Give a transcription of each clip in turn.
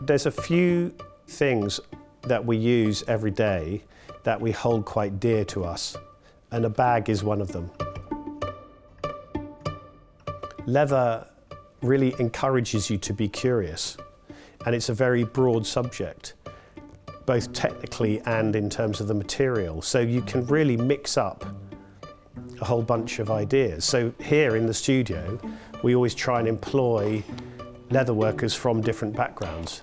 There's a few things that we use every day that we hold quite dear to us, and a bag is one of them. Leather really encourages you to be curious, and it's a very broad subject, both technically and in terms of the material, so you can really mix up a whole bunch of ideas. So here in the studio, we always try and employ leather workers from different backgrounds.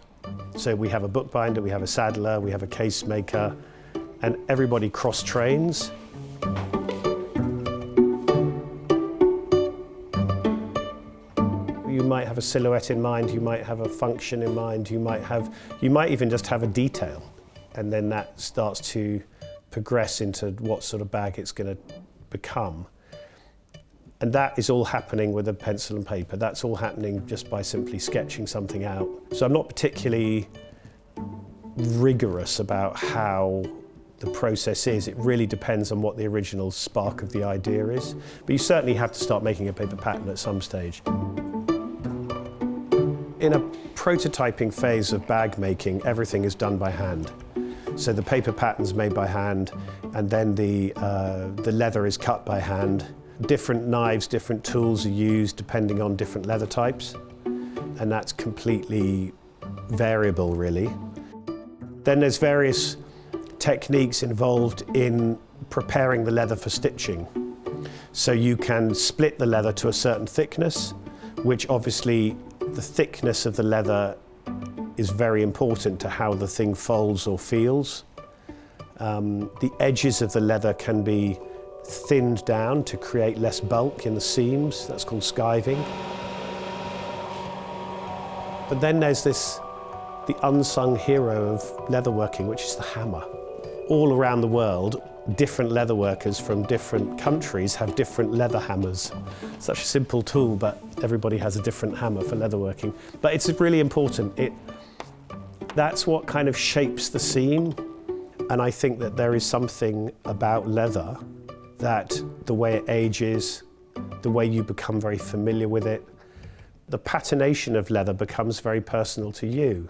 So we have a bookbinder, we have a saddler, we have a case maker, and everybody cross-trains. You might have a silhouette in mind, you might have a function in mind, you might even just have a detail, and then that starts to progress into what sort of bag it's going to become. And that is all happening with a pencil and paper. That's all happening just by simply sketching something out. So I'm not particularly rigorous about how the process is. It really depends on what the original spark of the idea is. But you certainly have to start making a paper pattern at some stage. In a prototyping phase of bag making, everything is done by hand. So the paper pattern's made by hand, and then the leather is cut by hand. Different knives, different tools are used depending on different leather types, and that's completely variable, really. Then there's various techniques involved in preparing the leather for stitching. So you can split the leather to a certain thickness, which obviously the thickness of the leather is very important to how the thing folds or feels. The edges of the leather can be thinned down to create less bulk in the seams. That's called skiving. But then there's the unsung hero of leatherworking, which is the hammer. All around the world, different leatherworkers from different countries have different leather hammers. Such a simple tool, but everybody has a different hammer for leatherworking. But it's really important. That's what kind of shapes the seam. And I think that there is something about leather that the way it ages, the way you become very familiar with it, the patination of leather becomes very personal to you.